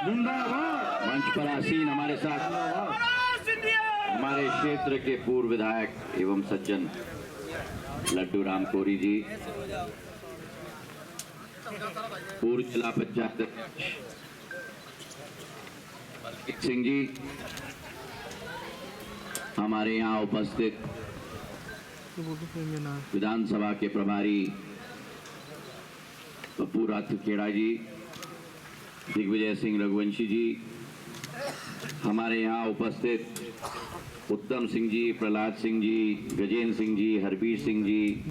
जिंदाबाद। मंच पर आसीन हमारे साथ हमारे क्षेत्र के पूर्व विधायक एवं सज्जन लड्डू राम कोरी जी, पूर्व जिला पंचायत अध्यक्ष सिंह जी, हमारे यहाँ उपस्थित विधानसभा के प्रभारी पप्पू राठौड़ जी, दिग्विजय सिंह रघुवंशी जी, हमारे यहाँ उपस्थित उत्तम सिंह जी, प्रहलाद सिंह जी, गजेंद्र सिंह जी, हरबीर सिंह जी,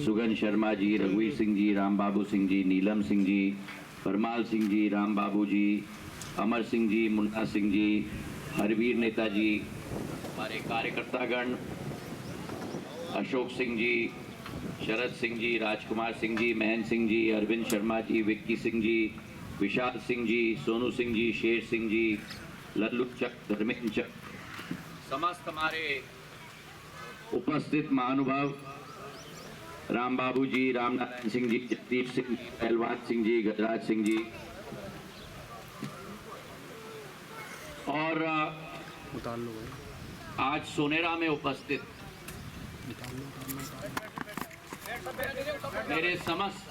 सुगन शर्मा जी, रघुवीर सिंह जी, राम बाबू सिंह जी, नीलम सिंह जी, परमाल सिंह जी, राम बाबू जी, अमर सिंह जी, मुन्ना सिंह जी, हरवीर नेताजी, हमारे कार्यकर्तागण अशोक सिंह जी, शरद सिंह जी, राजकुमार सिंह जी, महेंद्र सिंह जी, अरविंद शर्मा जी, विक्की सिंह जी, विशाल सिंह जी, सोनू सिंह जी, शेर सिंह जी, लल्लू चक, धर्मेंद्र चक, समस्त हमारे उपस्थित महानुभाव राम बाबू जी, राम नारायण सिंह जी, जगदीप सिंह जी, पहलवान सिंह जी, गजराज सिंह जी और आज सोनेरा में उपस्थित मेरे समस्त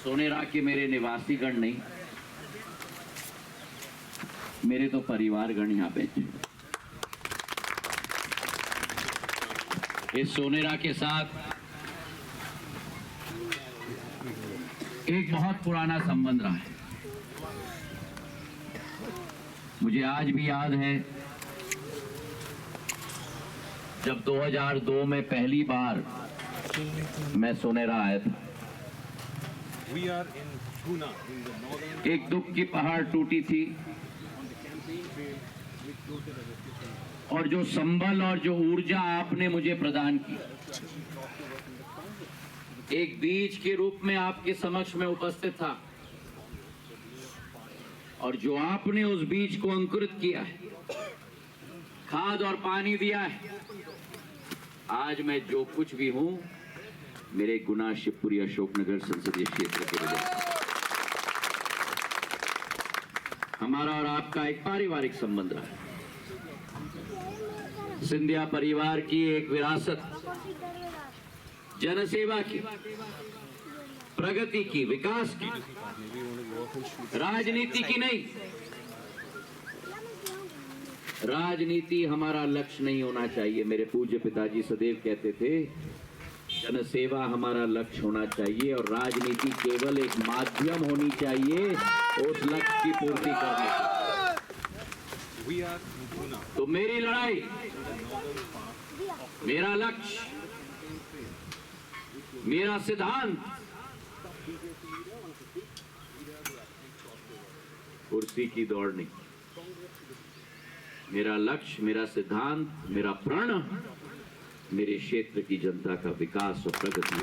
सोनेरा के मेरे निवासीगण नहीं, मेरे तो परिवारगण यहाँ पे इस सोनेरा के साथ एक बहुत पुराना संबंध रहा है। मुझे आज भी याद है जब 2002 में पहली बार मैं सोनेरा आया था। एक दुख की पहाड़ टूटी थी और जो संबल और जो ऊर्जा आपने मुझे प्रदान की, एक बीज के रूप में आपके समक्ष में उपस्थित था और जो आपने उस बीज को अंकुरित किया है, खाद और पानी दिया है, आज मैं जो कुछ भी हूं मेरे गुना शिवपुरी अशोकनगर संसदीय क्षेत्र के वजह से। हमारा और आपका एक पारिवारिक संबंध रहा है, सिंधिया परिवार की एक विरासत, जनसेवा की, प्रगति की, विकास की, राजनीति की नहीं। राजनीति हमारा लक्ष्य नहीं होना चाहिए। मेरे पूज्य पिताजी सदैव कहते थे जनसेवा हमारा लक्ष्य होना चाहिए और राजनीति केवल एक माध्यम होनी चाहिए उस लक्ष्य की पूर्ति करने की। तो मेरी लड़ाई, मेरा लक्ष्य, मेरा सिद्धांत कुर्सी की दौड़ नहीं। मेरा लक्ष्य, मेरा सिद्धांत, मेरा प्रण मेरे क्षेत्र की जनता का विकास और प्रगति है।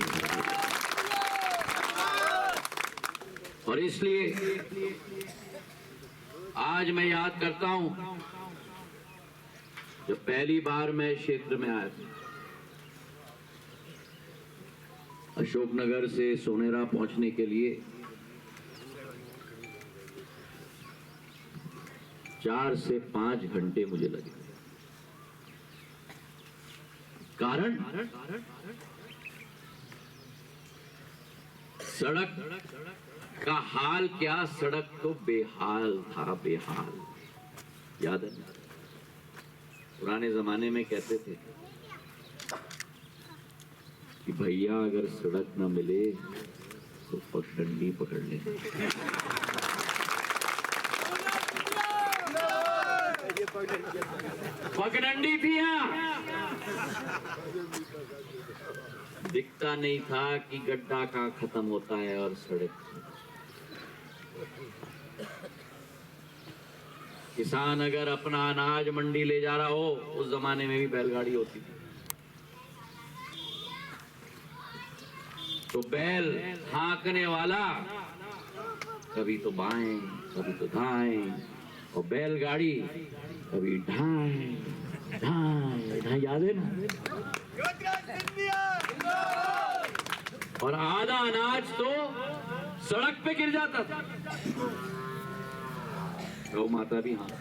और इसलिए आज मैं याद करता हूं जब पहली बार मैं क्षेत्र में आया था, अशोकनगर से सोनेरा पहुंचने के लिए 4 से 5 घंटे मुझे लगे। कारण सड़क का हाल क्या, सड़क तो बेहाल था, बेहाल। याद है पुराने जमाने में कहते थे कि भैया अगर सड़क ना मिले तो पगडंडी पकड़ ले। पगडंडी थी यहाँ, दिखता नहीं था कि गड्ढा कहाँ खत्म होता है और सड़क। किसान अगर अपना अनाज मंडी ले जा रहा हो, उस जमाने में भी बैलगाड़ी होती थी, तो बैल हाँकने वाला कभी तो बाएं कभी तो दाएं, और बैलगाड़ी कभी ढाएं ढाएं ढाएं। याद है ना? और आधा अनाज तो सड़क पे गिर जाता था। गौ माता भी हाथ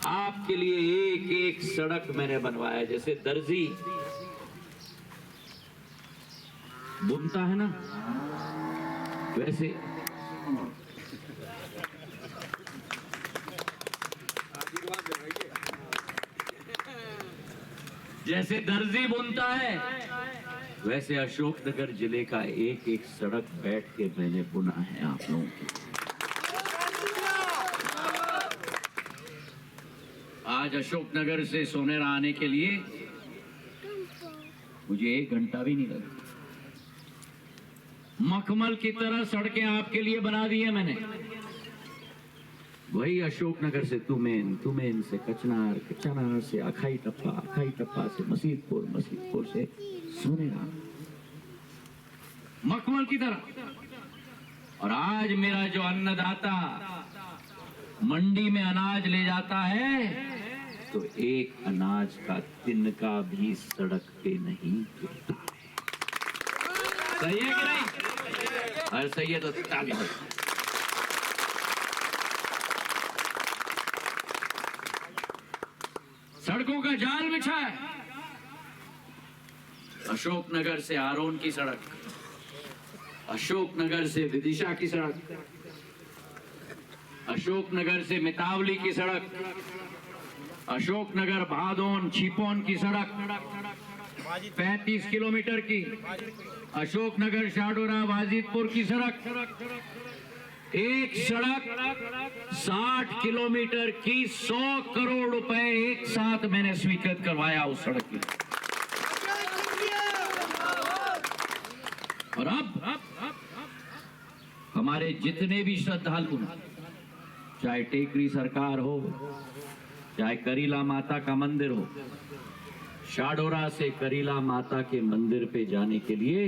आपके लिए एक एक सड़क मैंने बनवाया। जैसे दर्जी बुनता है ना, वैसे जैसे दर्जी बुनता है, वैसे अशोकनगर जिले का एक एक सड़क बैठ के मैंने बुना है आप लोगों की। आज अशोकनगर से सोनेरा आने के लिए मुझे 1 घंटा भी नहीं लगा। मखमल की तरह सड़कें आपके लिए बना दी है मैंने। वही अशोकनगर से तुमेन से कचनार से अखाई टप्पा से मसीदपुर से सोनेरा, मखमल की तरह। और आज मेरा जो अन्नदाता मंडी में अनाज ले जाता है, तो एक अनाज का तिनका भी सड़क पे नहीं गिरता है। सही है कि नहीं? अरे सही है तो ताली बजाओ। सड़कों का जाल बिछा है। अशोकनगर से आरोन की सड़क, अशोकनगर से विदिशा की सड़क, अशोकनगर से मितावली की सड़क, अशोकनगर भादोन छिपोन की सड़क 35 किलोमीटर की, अशोकनगर शाडोरा वाजिदपुर की सड़क, एक सड़क 60 किलोमीटर की 100 करोड़ रुपए एक साथ मैंने स्वीकृत करवाया उस सड़क की। और अब हमारे जितने भी श्रद्धालु, चाहे टेकरी सरकार हो, चाहे करीला माता का मंदिर हो, शाडोरा से करीला माता के मंदिर पे जाने के लिए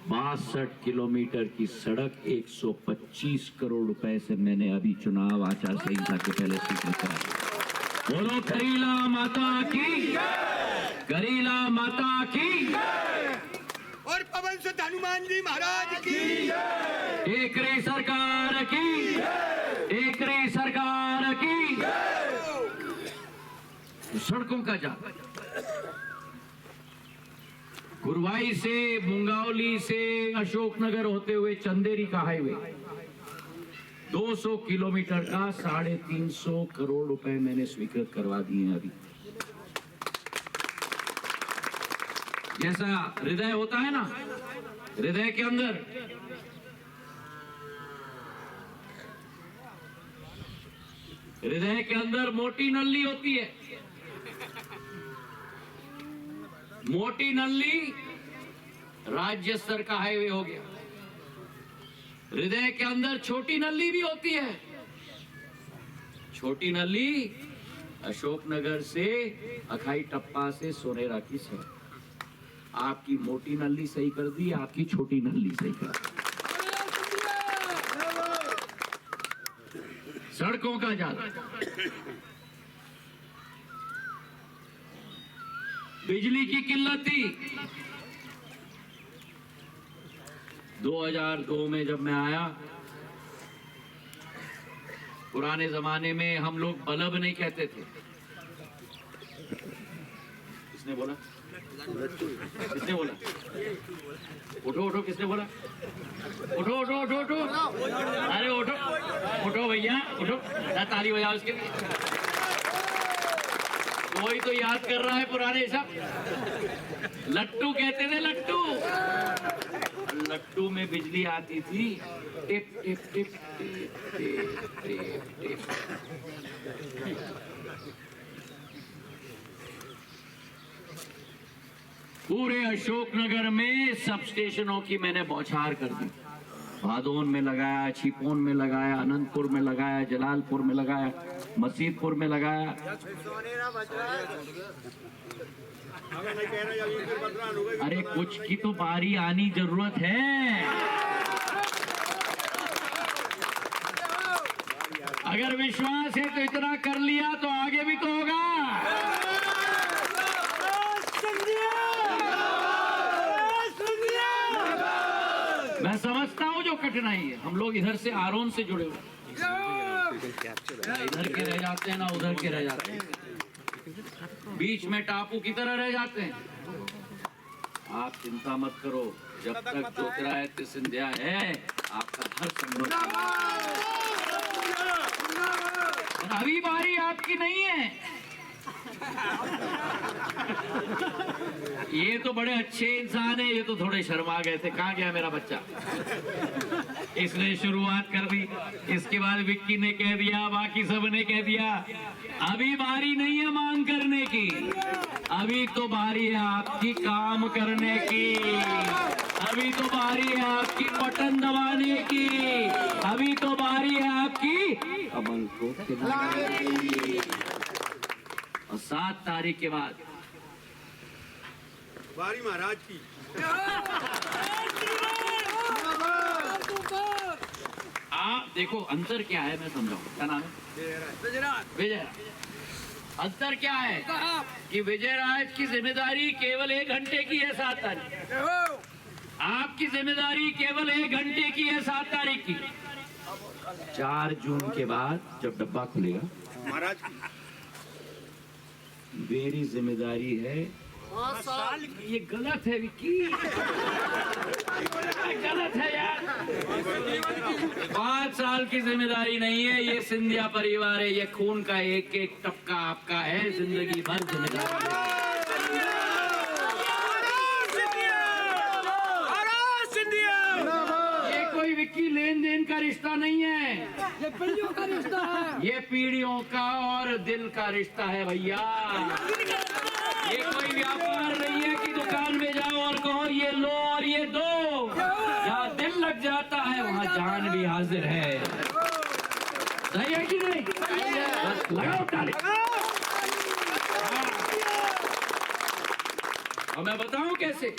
62 किलोमीटर की सड़क 125 करोड़ रुपए से मैंने अभी चुनाव आचार संहिता के पहले स्वीकृत कराया। बोलो करीला माता की, करीला माता की, और पवन सुत हनुमान जी महाराज की, एकरी सरकार की, एकरी सरकार की। सड़कों का जाल गुरवाई से, मुंगावली से अशोकनगर होते हुए चंदेरी का हाईवे 200 किलोमीटर का 350 करोड़ रुपए मैंने स्वीकृत करवा दिए हैं अभी। जैसा हृदय होता है ना, हृदय के अंदर मोटी नल्ली होती है। मोटी नल्ली राज्य स्तर का हाईवे हो गया। हृदय के अंदर छोटी नल्ली भी होती है। छोटी नल्ली अशोकनगर से अखाई टप्पा से सोनेरा की सड़क, आपकी मोटी नल्ली सही कर दी, आपकी छोटी नल्ली सही कर दी। सड़कों का जाल, बिजली की किल्लत थी। 2002 में जब मैं आया, पुराने जमाने में हम लोग बल्ब नहीं कहते थे। किसने बोला? किसने बोला? उठो उठो, किसने बोला? उठो उठो उठो उठो, अरे उठो उठो भैया उठो, ताली बजाओ उसके लिए। कोई तो याद कर रहा है पुराने सब। लट्टू कहते थे, लट्टू। लट्टू में बिजली आती थी, tip tip tip tip tip tip tip. पूरे अशोकनगर में सब स्टेशनों की मैंने बौछार कर दी। भादोन में लगाया, छिपोन में लगाया, अनंतपुर में लगाया, जलालपुर में लगाया, मसीदपुर में लगाया। अरे कुछ की तो बारी आनी जरूरत है। अगर विश्वास है तो इतना कर लिया तो आगे भी तो होगा। मैं समझता हूँ जो कठिनाई है, हम लोग इधर से आरोन से जुड़े हुए, ना इधर के रह जाते हैं ना उधर के रह जाते हैं, बीच में टापू की तरह रह जाते हैं। आप चिंता मत करो, जब तक ज्योतिरादित्य सिंधिया है आपका हर संभव। और अभी बारी आपकी नहीं है। ये तो बड़े अच्छे इंसान है, ये तो थोड़े शर्मा गए थे, कहाँ गया मेरा बच्चा, इसने शुरुआत कर दी, इसके बाद विक्की ने कह दिया, बाकी सब ने कह दिया। अभी बारी नहीं है मांग करने की, अभी तो बारी है आपकी काम करने की, अभी तो बारी है आपकी बटन दबाने की, अभी तो बारी है आपकी कमल को खिलाने की। और 7 तारीख के बाद बारी महाराज की। आप देखो अंतर क्या है, मैं समझाऊं, क्या नाम है? विजय। अंतर क्या है कि विजय राज की जिम्मेदारी केवल 1 घंटे की है 7 तारीख, आपकी जिम्मेदारी केवल 1 घंटे की है 7 तारीख की। 4 जून के बाद जब डब्बा खुलेगा महाराज की। मेरी जिम्मेदारी है। ये गलत है विक्की, गलत है यार। 5 साल की जिम्मेदारी नहीं है, ये सिंधिया परिवार है, ये खून का एक एक टपका आपका है, जिंदगी भर जिम्मेदारी है। ये कोई विक्की लेन देन का रिश्ता नहीं है, ये पीढ़ियों का रिश्ता है, ये पीढ़ियों का और दिल का रिश्ता है भैया। ये कोई व्यापार नहीं है कि दुकान में जाओ और कहो ये लो और ये दो। जहाँ दिल लग जाता है वहाँ जान भी हाजिर है। सही है कि नहीं? बस लगाओ ताली। और मैं बताऊं कैसे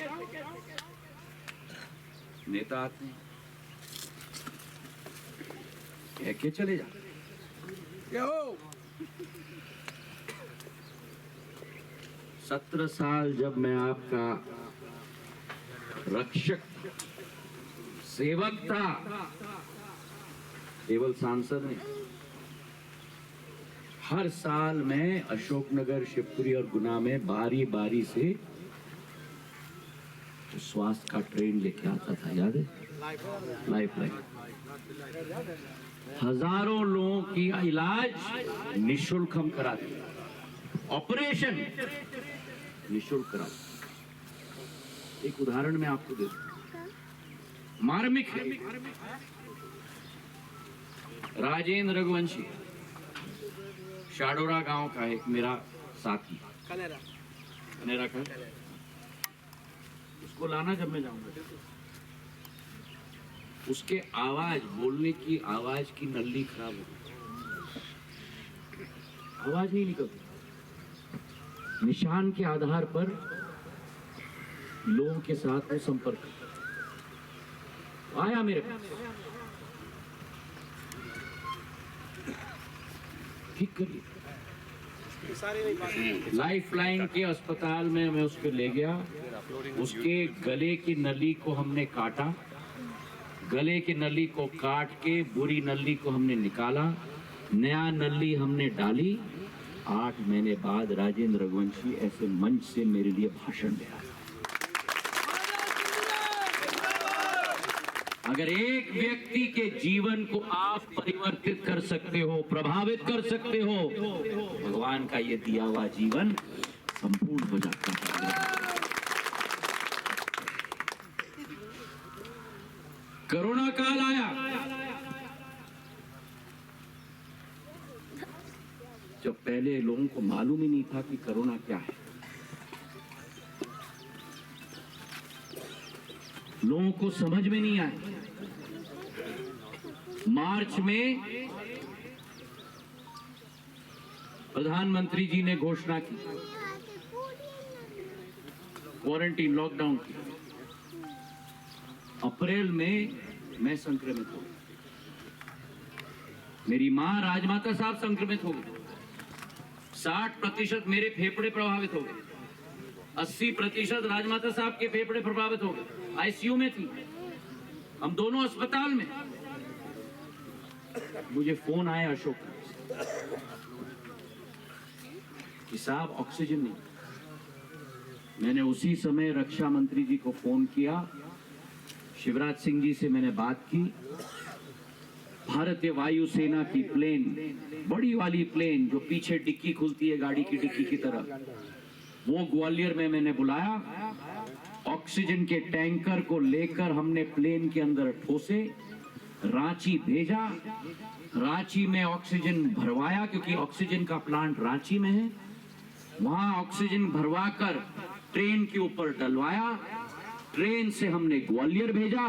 नेता आते हैं, कह के चले जाते। 17 साल जब मैं आपका रक्षक सेवक था, केवल सांसद नहीं, हर साल मैं अशोकनगर, शिवपुरी और गुना में बारी बारी से स्वास्थ्य का ट्रेन लेके आता था, याद है? लाइफलाइन। हजारों लोगों की इलाज निःशुल्क हम कराते, ऑपरेशन निःशुल्क कराते। एक उदाहरण मैं आपको दे दूं, मार्मिक है। राजेंद्र रघुवंशी शाडोरा गांव का एक मेरा साथी, कनेरा का, उसको लाना जब मैं जाऊंगा, उसके आवाज, बोलने की आवाज की नली खराब हो गई, आवाज नहीं निकलती। निशान के आधार पर लोगों के साथ वो संपर्क आया मेरे पास, ठीक करिए। लाइफलाइन के अस्पताल में मैं उसको ले गया, उसके गले की नली को हमने काटा, गले की नली को काट के बुरी नली को हमने निकाला, नया नली हमने डाली। 8 महीने बाद राजेंद्र रघुवंशी ऐसे मंच से मेरे लिए भाषण दे रहा है। अगर एक व्यक्ति के जीवन को आप परिवर्तित कर सकते हो, प्रभावित कर सकते हो, भगवान का ये दिया हुआ जीवन संपूर्ण हो जाता है। कोरोना काल आया, जब पहले लोगों को मालूम ही नहीं था कि कोरोना क्या है, लोगों को समझ में नहीं आया। मार्च में प्रधानमंत्री जी ने घोषणा की, क्वारंटीन, लॉकडाउन की। अप्रैल में मैं संक्रमित हो गया, मेरी मां राजमाता साहब संक्रमित हो गए, 60% मेरे फेफड़े प्रभावित हो गए, 80% राजमाता साहब के फेफड़े प्रभावित हो गए, आईसीयू में थी। हम दोनों अस्पताल में। मुझे फोन आया अशोक कि साहब ऑक्सीजन नहीं। मैंने उसी समय रक्षा मंत्री जी को फोन किया, शिवराज सिंह जी से मैंने बात की। भारतीय वायुसेना की प्लेन, बड़ी वाली प्लेन जो पीछे डिक्की खुलती है गाड़ी की डिक्की की तरह, वो ग्वालियर में मैंने बुलाया। ऑक्सीजन के टैंकर को लेकर हमने प्लेन के अंदर ठोसे, रांची भेजा। रांची में ऑक्सीजन भरवाया क्योंकि ऑक्सीजन का प्लांट रांची में है। वहां ऑक्सीजन भरवाकर ट्रेन के ऊपर डलवाया। ट्रेन से हमने ग्वालियर भेजा,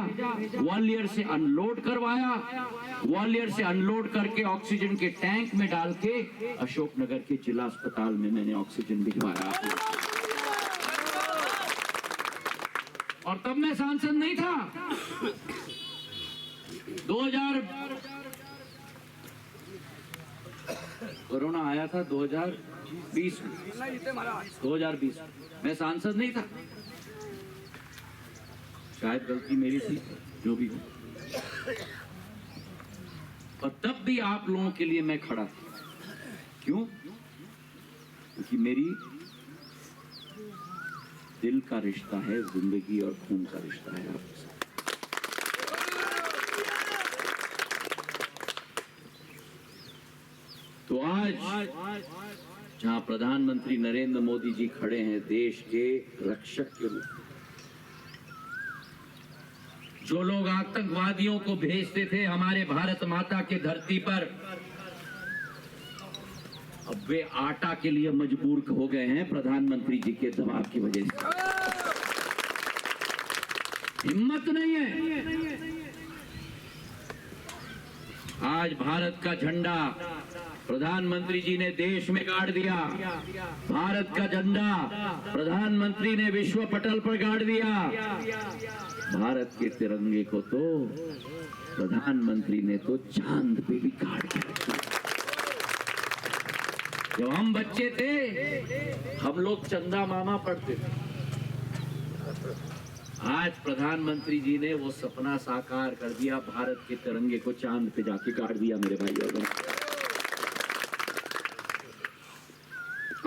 ग्वालियर से अनलोड करवाया, ग्वालियर से अनलोड करके ऑक्सीजन के टैंक में डाल के अशोकनगर के जिला अस्पताल में मैंने ऑक्सीजन भिजवाया। और तब मैं सांसद नहीं था। कोरोना आया था 2020 मैं सांसद नहीं था। शायद गलती मेरी थी, जो भी हो। और तब भी आप लोगों के लिए मैं खड़ा था। क्यों? क्योंकि मेरी दिल का रिश्ता है, जिंदगी और खून का रिश्ता है आपके साथ। तो आज जहां प्रधानमंत्री नरेंद्र मोदी जी खड़े हैं देश के रक्षक के रूप में, जो लोग आतंकवादियों को भेजते थे हमारे भारत माता के धरती पर, अब वे आटा के लिए मजबूर हो गए हैं प्रधानमंत्री जी के दबाव की वजह से। हिम्मत नहीं है। आज भारत का झंडा प्रधानमंत्री जी ने देश में गाड़ दिया। भारत का झंडा प्रधानमंत्री ने विश्व पटल पर गाड़ दिया। भारत के तिरंगे को तो प्रधानमंत्री ने तो चांद पे भी गाड़ के रखा। जब हम बच्चे थे हम लोग चंदा मामा पढ़ते थे। आज प्रधानमंत्री जी ने वो सपना साकार कर दिया, भारत के तिरंगे को चांद पे जाके गाड़ दिया। मेरे भाई और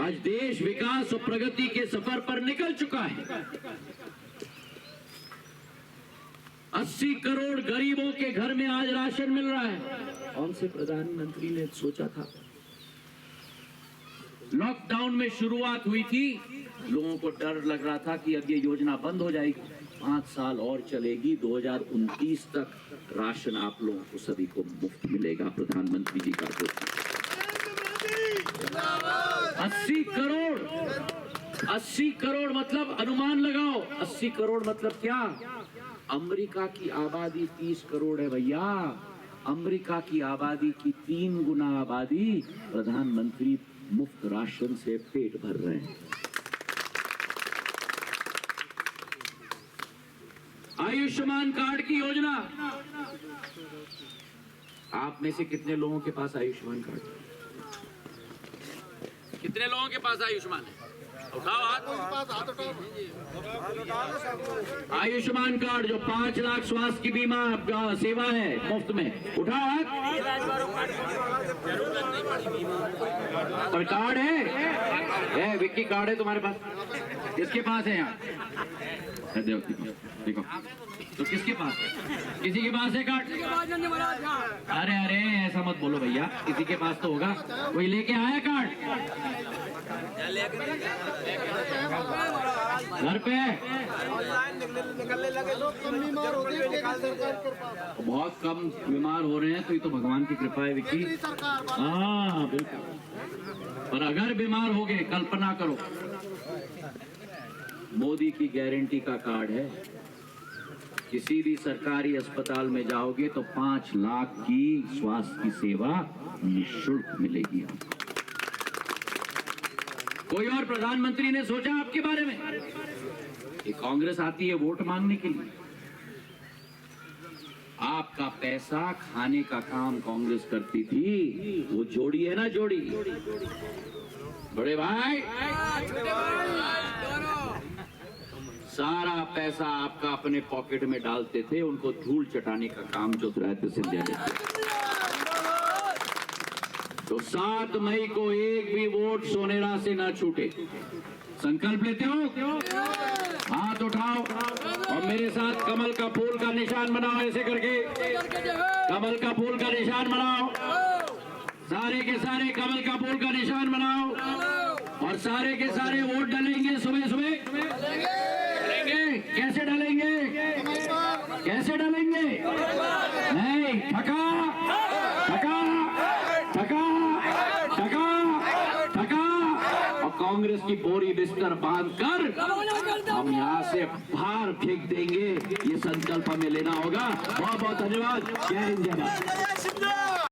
आज देश विकास और प्रगति के सफर पर निकल चुका है। 80 करोड़ गरीबों के घर में आज राशन मिल रहा है। कौन से प्रधानमंत्री ने सोचा था? लॉकडाउन में शुरुआत हुई थी, लोगों को डर लग रहा था कि अब ये योजना बंद हो जाएगी, 5 साल और चलेगी, 2029 तक राशन आप लोगों को सभी को मुफ्त मिलेगा। प्रधानमंत्री जी का घोषणा। 80 करोड़ मतलब अनुमान लगाओ, 80 करोड़ मतलब क्या? अमेरिका की आबादी 30 करोड़ है भैया। अमेरिका की आबादी की 3 गुना आबादी प्रधानमंत्री मुफ्त राशन से पेट भर रहे हैं। आयुष्मान कार्ड की योजना, आप में से कितने लोगों के पास आयुष्मान कार्ड? कितने लोगों के पास आयुष्मान है? उठाओ हाथ। आयुष्मान कार्ड जो 5 लाख स्वास्थ्य की बीमा सेवा है मुफ्त में, उठाओ हाथ। पर कार्ड है? विक्की कार्ड है तुम्हारे पास? किसके पास है यहाँ? देखो तो किसके पास है? किसी के पास है कार्ड? अरे अरे ऐसा मत बोलो भैया, किसी के पास तो होगा। कोई लेके आया कार्ड घर पे? बहुत कम बीमार हो रहे हैं, तो ये तो भगवान की कृपा है विक्की। हाँ बिल्कुल। पर अगर बीमार हो गए, कल्पना करो, मोदी की गारंटी का कार्ड है, किसी भी सरकारी अस्पताल में जाओगे तो 5 लाख की स्वास्थ्य की सेवा निःशुल्क मिलेगी आपको। कोई और प्रधानमंत्री ने सोचा आपके बारे में? ये कांग्रेस आती है वोट मांगने के लिए। आपका पैसा खाने का काम कांग्रेस करती थी, वो जोड़ी है ना, जोड़ी। बड़े भाई सारा पैसा आपका अपने पॉकेट में डालते थे, उनको धूल चटाने का काम ज्योतिरादित्य सिंधिया ने किया। तो 7 मई को एक भी वोट सोनेरा से ना छूटे। संकल्प लेते हो? हाथ उठाओ और मेरे साथ कमल का फूल का निशान बनाओ, ऐसे करके कमल का फूल का निशान बनाओ। सारे के सारे कमल का फूल का निशान बनाओ और सारे के सारे वोट डालेंगे सुबह सुबह। डालेंगे कैसे डालेंगे? कैसे डालेंगे? नहीं, ठका ठका ठका ठका ठका। और कांग्रेस की बोरी बिस्तर बांधकर हम यहाँ से बाहर फेंक देंगे। ये संकल्प हमें लेना होगा। बहुत बहुत धन्यवाद। जय हिंद, जय भारत।